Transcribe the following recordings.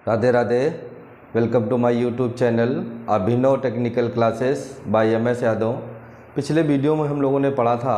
Radhe Radhe. Welcome to my YouTube channel Abhinav technical classes by MS Yadav. पिछले video में हम लोगों ने पढ़ा था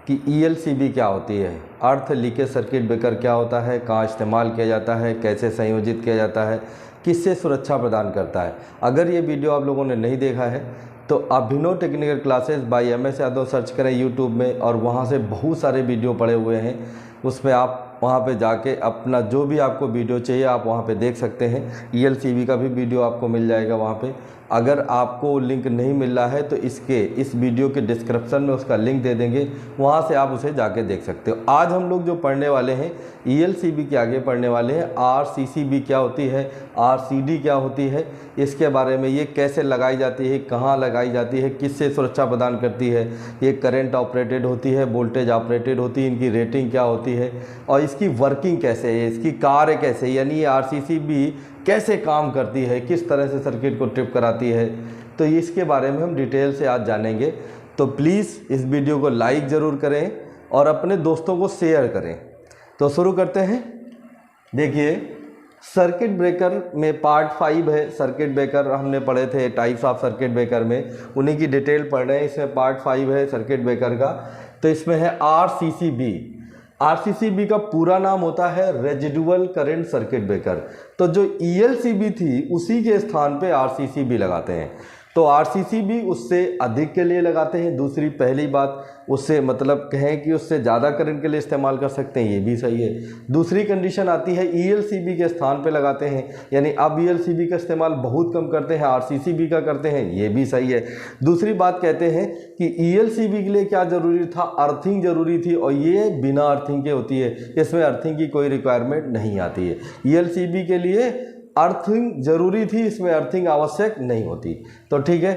कि ELCB क्या होती है, अर्थ लीकेज सर्किट ब्रेकर क्या होता है, कहाँ इस्तेमाल किया जाता है, कैसे संयोजित किया जाता है, किससे सुरक्षा प्रदान करता है। अगर ये वीडियो आप लोगों ने नहीं देखा है तो Abhinav technical classes by MS Yadav search करें यूट्यूब में, और वहाँ से बहुत सारे वीडियो पड़े हुए हैं। उसमें आप वहाँ पे जाके अपना जो भी आपको वीडियो चाहिए आप वहाँ पे देख सकते हैं। ELCB का भी वीडियो आपको मिल जाएगा वहाँ पे। अगर आपको लिंक नहीं मिल रहा है तो इस वीडियो के डिस्क्रिप्शन में उसका लिंक दे देंगे, वहाँ से आप उसे जाके देख सकते हो। आज हम लोग जो पढ़ने वाले हैं ELCB के आगे पढ़ने वाले हैं RCCB क्या होती है, RCD क्या होती है, इसके बारे में, ये कैसे लगाई जाती है, कहाँ लगाई जाती है, किससे सुरक्षा प्रदान करती है, ये करंट ऑपरेटेड होती है, वोल्टेज ऑपरेटेड होती है, इनकी रेटिंग क्या होती है और इसकी वर्किंग कैसे है, इसकी कार्य कैसे, यानी ये RCCB कैसे काम करती है, किस तरह से सर्किट को ट्रिप कराती है, तो इसके बारे में हम डिटेल से आज जानेंगे। तो प्लीज़ इस वीडियो को लाइक ज़रूर करें और अपने दोस्तों को शेयर करें। तो शुरू करते हैं। देखिए, सर्किट ब्रेकर में पार्ट 5 है। सर्किट ब्रेकर हमने पढ़े थे टाइप्स ऑफ सर्किट ब्रेकर में, उन्हीं की डिटेल पढ़ रहे हैं। इसमें पार्ट 5 है सर्किट ब्रेकर का। तो इसमें है RCCB। RCCB का पूरा नाम होता है रेजिडुअल करंट सर्किट ब्रेकर। तो जो ELCB थी उसी के स्थान पे RCCB लगाते हैं। तो RCCB उससे अधिक के लिए लगाते हैं। दूसरी पहली बात, उससे मतलब कहें कि उससे ज़्यादा करंट के लिए इस्तेमाल कर सकते हैं, ये भी सही है। दूसरी कंडीशन आती है ELCB के स्थान पे लगाते हैं, यानी अब ELCB का इस्तेमाल बहुत कम करते हैं, RCCB का करते हैं, ये भी सही है। दूसरी बात कहते हैं कि ELCB के लिए क्या ज़रूरी था, अर्थिंग ज़रूरी थी, और ये बिना अर्थिंग के होती है, इसमें अर्थिंग की कोई रिक्वायरमेंट नहीं आती है। ELCB के लिए अर्थिंग जरूरी थी, इसमें अर्थिंग आवश्यक नहीं होती। तो ठीक है,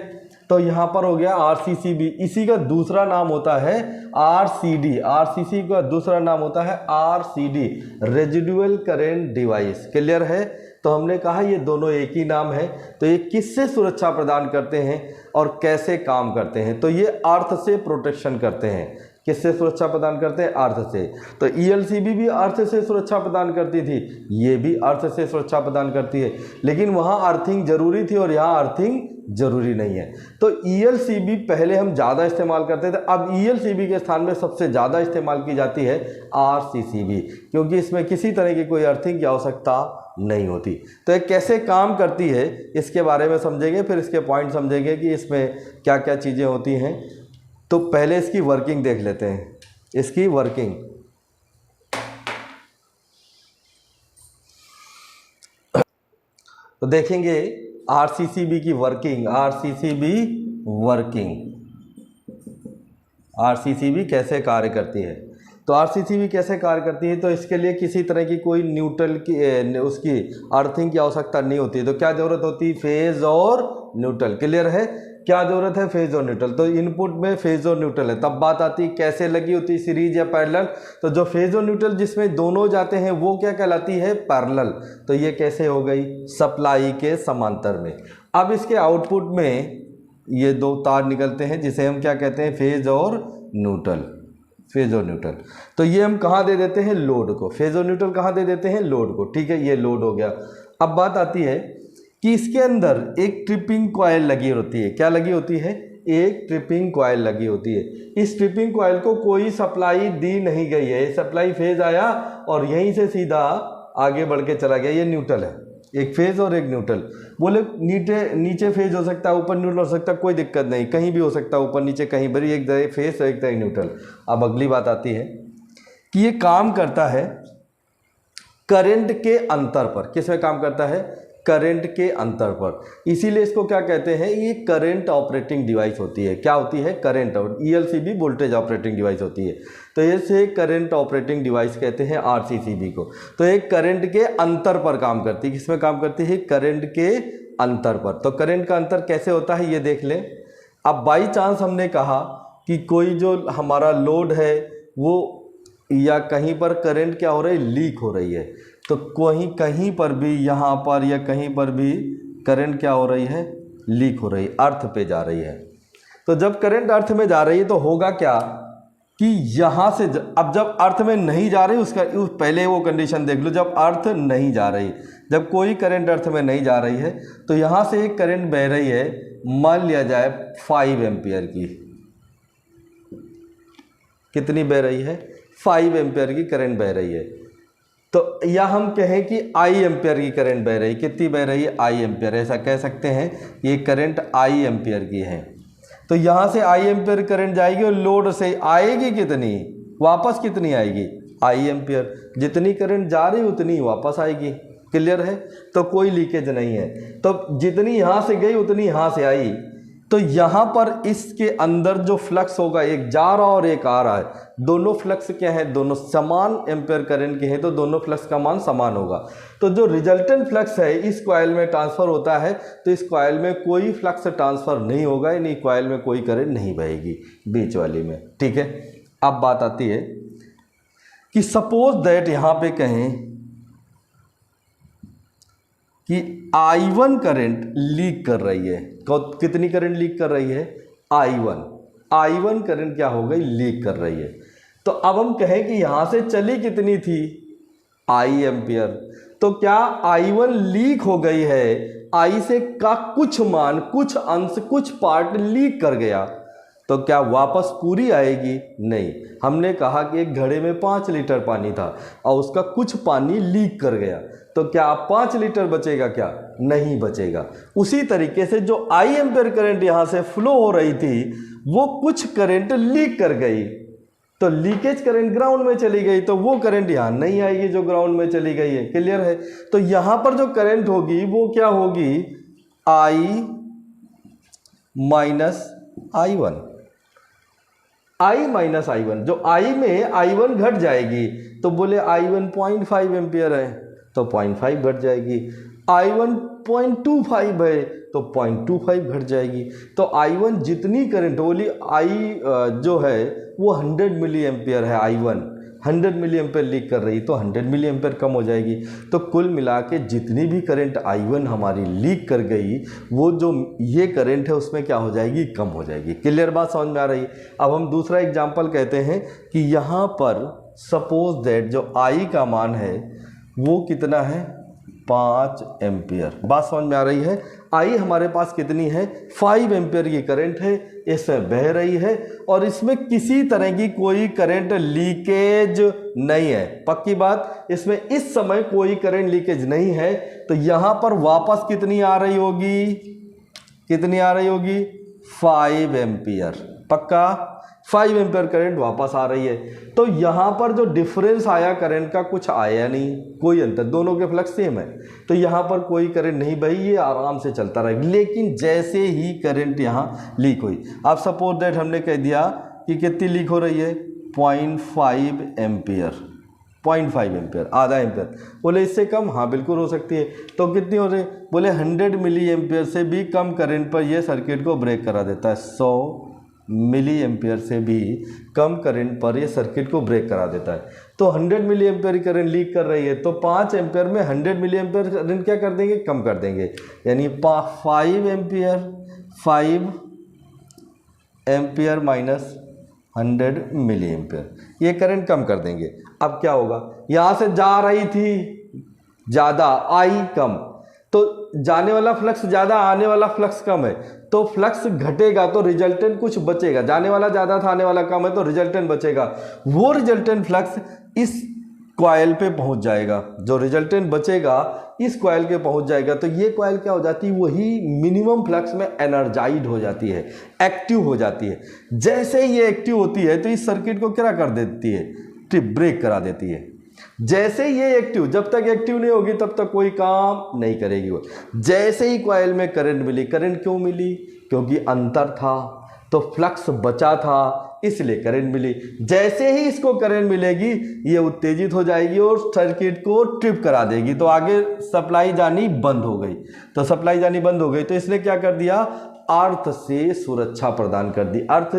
तो यहाँ पर हो गया RCCB। इसी का दूसरा नाम होता है RCD। RCC का दूसरा नाम होता है RCD, residual current device. Clear है? तो हमने कहा ये दोनों एक ही नाम है। तो ये किससे सुरक्षा प्रदान करते हैं और कैसे काम करते हैं? तो ये अर्थ से प्रोटेक्शन करते हैं। किससे सुरक्षा प्रदान करते हैं? अर्थ से। तो ELCB भी अर्थ से सुरक्षा प्रदान करती थी, ये भी अर्थ से सुरक्षा प्रदान करती है, लेकिन वहाँ अर्थिंग जरूरी थी और यहाँ अर्थिंग जरूरी नहीं है। तो ELCB पहले हम ज़्यादा इस्तेमाल करते थे, अब ELCB के स्थान में सबसे ज़्यादा इस्तेमाल की जाती है RCCB, क्योंकि इसमें किसी तरह की कोई अर्थिंग की आवश्यकता नहीं होती। तो ये कैसे काम करती है इसके बारे में समझेंगे, फिर इसके पॉइंट समझेंगे कि इसमें क्या क्या चीज़ें होती हैं। तो पहले इसकी वर्किंग देख लेते हैं। इसकी वर्किंग, तो देखेंगे RCCB की वर्किंग। RCCB कैसे कार्य करती है। तो RCCB कैसे कार्य करती है, तो इसके लिए किसी तरह की कोई न्यूट्रल की उसकी अर्थिंग की आवश्यकता नहीं होती है। तो क्या जरूरत होती है? फेज और न्यूट्रल। क्लियर है? क्या जरूरत है? फेज और न्यूट्रल। तो इनपुट में फेज और न्यूट्रल है। तब बात आती है कैसे लगी होती है, सीरीज या पैरेलल। तो जो फेज और न्यूट्रल जिसमें दोनों जाते हैं वो क्या कहलाती है? पैरेलल। तो ये कैसे हो गई? सप्लाई के समांतर में। अब इसके आउटपुट में ये दो तार निकलते हैं जिसे हम क्या कहते हैं? फेज और न्यूट्रल। फेज और न्यूट्रल। तो ये हम कहाँ दे देते हैं? लोड को। फेज और न्यूट्रल कहाँ दे देते हैं? लोड को। ठीक है, ये लोड हो गया। अब बात आती है कि इसके अंदर एक ट्रिपिंग कॉइल लगी होती है। क्या लगी होती है? एक ट्रिपिंग कॉइल लगी होती है। इस ट्रिपिंग कॉइल को कोई सप्लाई दी नहीं गई है। सप्लाई फेज आया और यहीं से सीधा आगे बढ़ के चला गया। ये न्यूट्रल है, एक फेज और एक न्यूट्रल। बोले नीचे फेज हो सकता है, ऊपर न्यूट्रल हो सकता है, कोई दिक्कत नहीं, कहीं भी हो सकता है, ऊपर नीचे कहीं पर, एक तरह फेज और एक तरह न्यूट्रल। अब अगली बात आती है कि ये काम करता है करंट के अंतर पर। किस में काम करता है? करंट के अंतर पर। इसीलिए इसको क्या कहते हैं? ये करंट ऑपरेटिंग डिवाइस होती है। क्या होती है? करंट। और ELCB वोल्टेज ऑपरेटिंग डिवाइस होती है। तो इसे करंट ऑपरेटिंग डिवाइस कहते हैं RCCB को। तो एक करंट के अंतर पर काम करती है। किसमें काम करती है? करंट के अंतर पर। तो करंट का अंतर कैसे होता है ये देख लें। अब बाई चांस हमने कहा कि कोई जो हमारा लोड है वो, या कहीं पर करंट क्या हो रही है? लीक हो रही है। तो कहीं पर भी, यहाँ पर या कहीं पर भी करंट क्या हो रही है? लीक हो रही है, अर्थ पे जा रही है। तो जब करंट अर्थ में जा रही है तो होगा क्या कि यहाँ से अब जब अर्थ में नहीं जा रही, उसका पहले वो कंडीशन देख लो, जब अर्थ नहीं जा रही, जब कोई करंट अर्थ में नहीं जा रही है तो यहाँ से एक करंट बह रही है, मान लिया जाए 5 एम्पियर की। कितनी बह रही है? 5 एम्पियर की करंट बह रही है। तो या हम कहें कि I एम्पियर की करंट बह रही है। कितनी बह रही है? I ampere. ऐसा कह सकते हैं ये करंट I एम्पियर की है। तो यहाँ से I एम्पियर करंट जाएगी और लोड से आएगी कितनी, वापस कितनी आएगी? I ampere. जितनी करंट जा रही उतनी वापस आएगी। क्लियर है? तो कोई लीकेज नहीं है। तो जितनी यहाँ से गई उतनी यहाँ से आई। तो यहाँ पर इसके अंदर जो फ्लक्स होगा, एक जा रहा और एक आ रहा है, दोनों फ्लक्स क्या है? दोनों समान एम्पियर करंट के हैं, तो दोनों फ्लक्स का मान समान होगा। तो जो रिजल्टेंट फ्लक्स है इस कॉइल में ट्रांसफ़र होता है, तो इस कॉइल में कोई फ्लक्स ट्रांसफ़र नहीं होगा, यानी कॉइल में कोई करंट नहीं बहेगी बीच वाली में। ठीक है। अब बात आती है कि सपोज दैट यहाँ पे कहें कि I1 करंट लीक कर रही है। कितनी करंट लीक कर रही है? I1 करंट क्या हो गई? लीक कर रही है। तो अब हम कहें कि यहाँ से चली कितनी थी? I ampere. तो क्या I1 लीक हो गई है? I से का कुछ मान, कुछ अंश, कुछ पार्ट लीक कर गया, तो क्या वापस पूरी आएगी? नहीं। हमने कहा कि एक घड़े में 5 लीटर पानी था और उसका कुछ पानी लीक कर गया, तो क्या 5 लीटर बचेगा? क्या नहीं बचेगा। उसी तरीके से जो I एम्पियर करंट यहाँ से फ्लो हो रही थी वो कुछ करंट लीक कर गई, तो लीकेज करंट ग्राउंड में चली गई, तो वो करंट यहाँ नहीं आएगी जो ग्राउंड में चली गई है। क्लियर है? तो यहाँ पर जो करंट होगी वो क्या होगी? I minus I1। I minus I1, जो I में I1 घट जाएगी, तो बोले I1 0.5 एम्पियर है तो 0.5 घट जाएगी। I1 0.25 है तो 0.25 घट जाएगी। तो I1 जितनी करंट बोली I जो है वो 100 मिली एम्पियर है। I1 100 मिली एम्पियर लीक कर रही, तो 100 मिली एम्पियर कम हो जाएगी। तो कुल मिला के जितनी भी करंट I1 हमारी लीक कर गई, वो जो ये करंट है उसमें क्या हो जाएगी? कम हो जाएगी। क्लियर बात समझ में आ रही है? अब हम दूसरा एग्जांपल कहते हैं कि यहाँ पर सपोज दैट जो I का मान है वो कितना है? 5 एम्पियर। बात समझ में आ रही है? I हमारे पास कितनी है? 5 एम्पियर की करंट है, इसमें बह रही है और इसमें किसी तरह की कोई करंट लीकेज नहीं है। पक्की बात, इसमें इस समय कोई करंट लीकेज नहीं है। तो यहाँ पर वापस कितनी आ रही होगी? कितनी आ रही होगी? 5 एम्पियर। पक्का 5 एम्पियर करंट वापस आ रही है। तो यहाँ पर जो डिफरेंस आया करंट का, कुछ आया नहीं, कोई अंतर, दोनों के फ्लक्स सेम है, तो यहाँ पर कोई करंट नहीं बही, ये आराम से चलता रहेगा। लेकिन जैसे ही करंट यहाँ लीक हुई, अब सपोज दैट हमने कह दिया कि कितनी लीक हो रही है? 0.5 एम्पियर। 0.5 एम्पियर, आधा एम्पियर। बोले इससे कम? हाँ बिल्कुल हो सकती है। तो कितनी हो रही? बोले 100 मिली एम्पियर से भी कम करंट पर यह सर्किट को ब्रेक करा देता है। 100 मिली एम्पियर से भी कम करंट पर ये सर्किट को ब्रेक करा देता है। तो 100 मिली एम्पियर करंट लीक कर रही है, तो 5 एम्पियर में 100 मिली एम्पियर करंट क्या कर देंगे? कम कर देंगे। यानी 5 एम्पियर माइनस 100 मिली एम्पियर, ये करंट कम कर देंगे। अब क्या होगा? यहाँ से जा रही थी ज़्यादा, I कम, तो जाने वाला फ्लक्स ज़्यादा, आने वाला फ्लक्स कम है, तो फ्लक्स घटेगा तो रिजल्टेंट कुछ बचेगा। जाने वाला ज़्यादा था, आने वाला कम है, तो रिजल्टेंट बचेगा। वो रिजल्टेंट फ्लक्स इस कॉइल पे पहुंच जाएगा, जो रिजल्टेंट बचेगा इस कॉइल के पहुंच जाएगा। तो ये कॉइल क्या हो जाती है? वही मिनिमम फ्लक्स में एनर्जाइड हो जाती है, एक्टिव हो जाती है। जैसे ही ये एक्टिव होती है तो इस सर्किट को क्या कर देती है? ट्रिप ब्रेक करा देती है। जैसे ये एक्टिव, जब तक एक्टिव नहीं होगी तब तक कोई काम नहीं करेगी वो। जैसे ही कॉइल में करंट मिली, करंट क्यों मिली? क्योंकि अंतर था, तो फ्लक्स बचा था, इसलिए करंट मिली। जैसे ही इसको करंट मिलेगी ये उत्तेजित हो जाएगी और सर्किट को ट्रिप करा देगी, तो आगे सप्लाई जानी बंद हो गई। तो सप्लाई जानी बंद हो गई तो इसने क्या कर दिया? अर्थ से सुरक्षा प्रदान कर दी। अर्थ,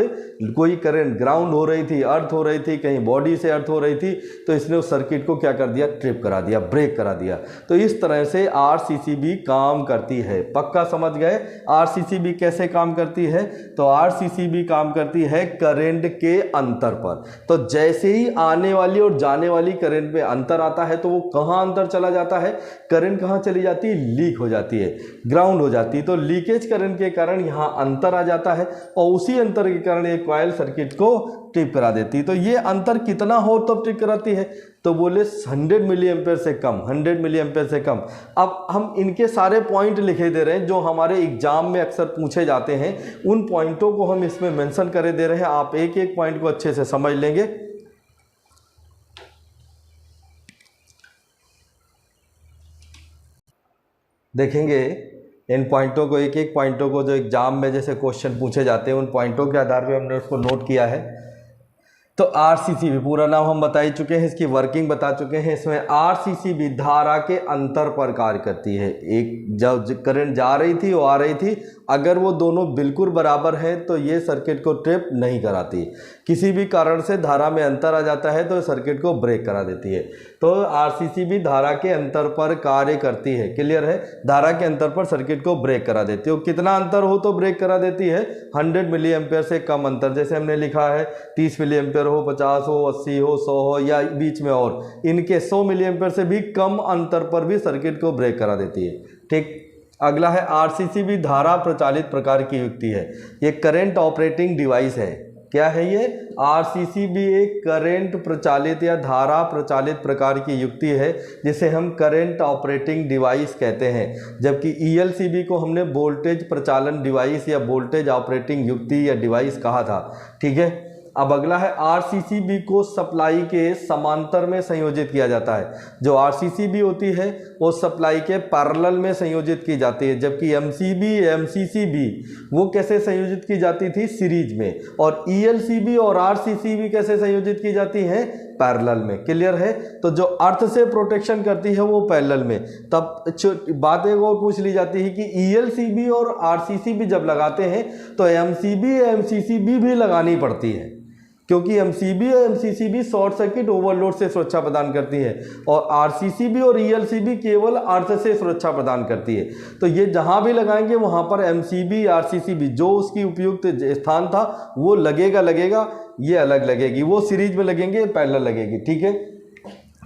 कोई करंट ग्राउंड हो रही थी, अर्थ हो रही थी, कहीं बॉडी से अर्थ हो रही थी, तो इसने उस सर्किट को क्या कर दिया, ट्रिप करा दिया, ब्रेक करा दिया। तो इस तरह से आरसीसीबी काम करती है। पक्का समझ गए आरसीसीबी कैसे काम करती है? तो आरसीसीबी काम करती है करंट के अंतर पर। तो जैसे ही आने वाली और जाने वाली करंट में अंतर आता है तो वो कहाँ अंतर चला जाता है, करंट कहाँ चली जाती है, लीक हो जाती है, ग्राउंड हो जाती है। तो लीकेज करंट के कारण यहाँ अंतर आ जाता है और उसी अंतर के कारण एक कॉइल सर्किट को ट्रिप करा देती है। तो ये अंतर कितना हो तब ट्रिप कराती है? तो बोले 100 मिली एम्पेयर से कम, 100 मिली एम्पेयर से कम। अब हम इनके सारे पॉइंट लिखे दे रहे हैं जो हमारे एग्जाम में अक्सर पूछे जाते हैं, उन पॉइंटों को हम इसमें मेंशन करे दे रहे हैं। आप एक एक पॉइंट को अच्छे से समझ लेंगे। देखेंगे इन पॉइंटों को, एक एक पॉइंटों को जो एग्जाम में जैसे क्वेश्चन पूछे जाते हैं, उन पॉइंटों के आधार पे हमने उसको नोट किया है। तो आरसीसीबी पूरा नाम हम बता ही चुके हैं, इसकी वर्किंग बता चुके हैं। इसमें आरसीसीबी धारा के अंतर पर कार्य करती है। एक जब करंट जा रही थी और आ रही थी, अगर वो दोनों बिल्कुल बराबर हैं तो ये सर्किट को ट्रिप नहीं कराती। किसी भी कारण से धारा में अंतर आ जाता है तो सर्किट को ब्रेक करा देती है। तो आरसीसीबी धारा के अंतर पर कार्य करती है। क्लियर है? धारा के अंतर पर सर्किट को ब्रेक करा देती है। कितना अंतर हो तो ब्रेक करा देती है? 100 मिली एम्पेयर से कम अंतर, जैसे हमने लिखा है 30 मिली एम्पेयर हो, 50 हो, 80 हो, 100 हो या बीच में, और इनके 100 मिली एम्पेयर से भी कम अंतर पर भी सर्किट को ब्रेक करा देती है। ठीक। अगला है आरसीसीबी धारा प्रचालित प्रकार की युक्ति है। ये करंट ऑपरेटिंग डिवाइस है। क्या है ये? आरसीसीबी एक करंट प्रचालित या धारा प्रचालित प्रकार की युक्ति है जिसे हम करंट ऑपरेटिंग डिवाइस कहते हैं। जबकि ईएलसीबी को हमने वोल्टेज प्रचालन डिवाइस या वोल्टेज ऑपरेटिंग युक्ति या डिवाइस कहा था। ठीक है। अब अगला है आरसीसीबी को सप्लाई के समांतर में संयोजित किया जाता है। जो आरसीसीबी होती है वो सप्लाई के पैरेलल में संयोजित की जाती है, जबकि एमसीबी एमसीसीबी वो कैसे संयोजित की जाती थी? सीरीज में। और ईएलसीबी और आरसीसीबी कैसे संयोजित की जाती हैं? पैरेलल में। क्लियर है? तो जो अर्थ से प्रोटेक्शन करती है वो पैरेलल में। तब बात एक और पूछ ली जाती है कि ईएलसीबी और आरसीसीबी जब लगाते हैं तो एमसीबी एमसीसीबी भी लगानी पड़ती है, क्योंकि एमसीबी और एमसीसीबी शॉर्ट सर्किट ओवरलोड से सुरक्षा प्रदान करती है और आरसीसीबी और ईएलसीबी केवल अर्थ से सुरक्षा प्रदान करती है। तो ये जहां भी लगाएंगे वहां पर एमसीबी आरसीसीबी जो उसकी उपयुक्त स्थान था वो लगेगा, ये अलग लगेगी, वो सीरीज में लगेंगे, पैरेलल लगेगी। ठीक है।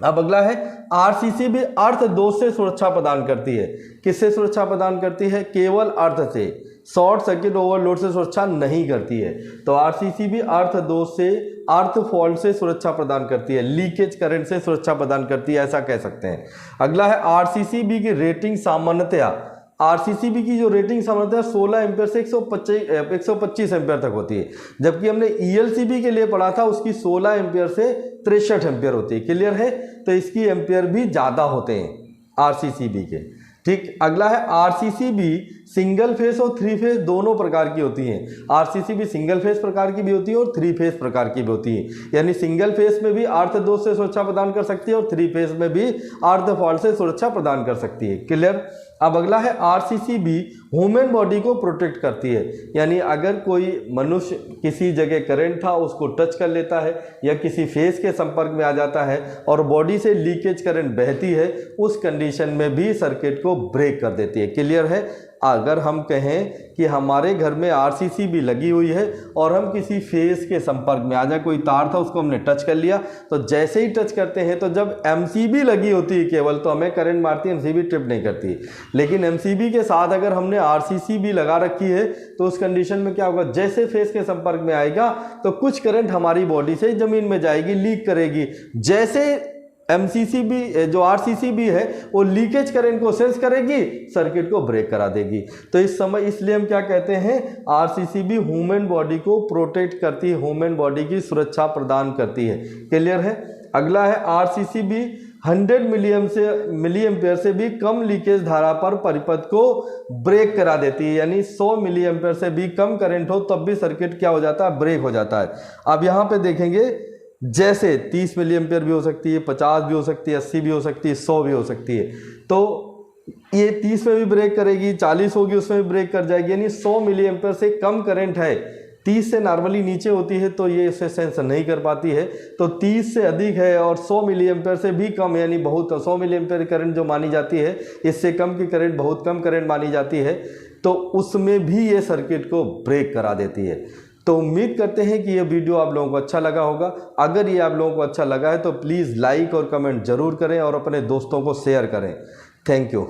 अब अगला है आरसीसीबी अर्थ दोष से सुरक्षा प्रदान करती है। किससे सुरक्षा प्रदान करती है? केवल अर्थ से, शॉर्ट सर्किट ओवरलोड से सुरक्षा नहीं करती है। तो आरसीसीबी अर्थ दोष से, अर्थ फॉल्ट से सुरक्षा प्रदान करती है, लीकेज करंट से सुरक्षा प्रदान करती है, ऐसा कह सकते हैं। अगला है आरसीसीबी की रेटिंग सामान्यतया, आरसीसीबी की जो रेटिंग सामान्यतः 16 एम्पेयर से 125 एम्पेयर तक होती है, जबकि हमने ईएलसीबी के लिए पढ़ा था उसकी 16 एम्पेयर से 63 एम्पेयर होती है। क्लियर है? तो इसकी एम्पेयर भी ज़्यादा होते हैं आरसीसीबी के। ठीक। अगला है आरसीसीबी सिंगल फेस और 3 फेस दोनों प्रकार की होती हैं। आरसीसीबी सिंगल फेस प्रकार की भी होती है और 3 फेस प्रकार की भी होती है। यानी सिंगल फेस में भी अर्थ दोष से सुरक्षा प्रदान कर सकती है और 3 फेस में भी अर्थ फॉल्ट से सुरक्षा प्रदान कर सकती है। क्लियर? अब अगला है आरसीसीबी ह्यूमन बॉडी को प्रोटेक्ट करती है। यानी अगर कोई मनुष्य किसी जगह करंट था उसको टच कर लेता है या किसी फेस के संपर्क में आ जाता है और बॉडी से लीकेज करंट बहती है, उस कंडीशन में भी सर्किट को ब्रेक कर देती है। क्लियर है? अगर हम कहें कि हमारे घर में आरसीसीबी लगी हुई है और हम किसी फेस के संपर्क में आ जाए, कोई तार था उसको हमने टच कर लिया, तो जैसे ही टच करते हैं तो जब एमसीबी लगी होती है केवल तो हमें करंट मारती है, एमसीबी ट्रिप नहीं करती। लेकिन एमसीबी के साथ अगर हमने आरसीसीबी लगा रखी है तो उस कंडीशन में क्या होगा? जैसे फेस के संपर्क में आएगा तो कुछ करंट हमारी बॉडी से ज़मीन में जाएगी, लीक करेगी। जैसे एमसीसीबी जो आरसीसीबी है वो लीकेज करंट को सेंस करेगी, सर्किट को ब्रेक करा देगी। तो इस समय इसलिए हम क्या कहते हैं? आरसीसीबी ह्यूमन बॉडी को प्रोटेक्ट करती है, ह्यूमन बॉडी की सुरक्षा प्रदान करती है। क्लियर है? अगला है आरसीसीबी 100 मिली एम्पेयर से भी कम लीकेज धारा पर परिपथ को ब्रेक करा देती है। यानी 100 मिली एम्पेयर से भी कम करंट हो तब भी सर्किट क्या हो जाता है? ब्रेक हो जाता है। अब यहाँ पे देखेंगे जैसे 30 मिली एम्पेयर भी हो सकती है, 50 भी हो सकती है, 80 भी हो सकती है, 100 भी हो सकती है। तो ये 30 में भी ब्रेक करेगी, 40 होगी उसमें भी ब्रेक कर जाएगी, यानी 100 मिली एम्पेयर से कम करंट है। 30 से नॉर्मली नीचे होती है तो ये इसे सेंस नहीं कर पाती है। तो 30 से अधिक है और 100 मिली एम्पेयर से भी कम, यानी बहुत 100 मिली एम्पेयर करंट जो मानी जाती है, इससे कम की करंट बहुत कम करंट मानी जाती है, तो उसमें भी ये सर्किट को ब्रेक करा देती है। तो उम्मीद करते हैं कि ये वीडियो आप लोगों को अच्छा लगा होगा। अगर ये आप लोगों को अच्छा लगा है तो प्लीज़ लाइक और कमेंट ज़रूर करें और अपने दोस्तों को शेयर करें। Thank you.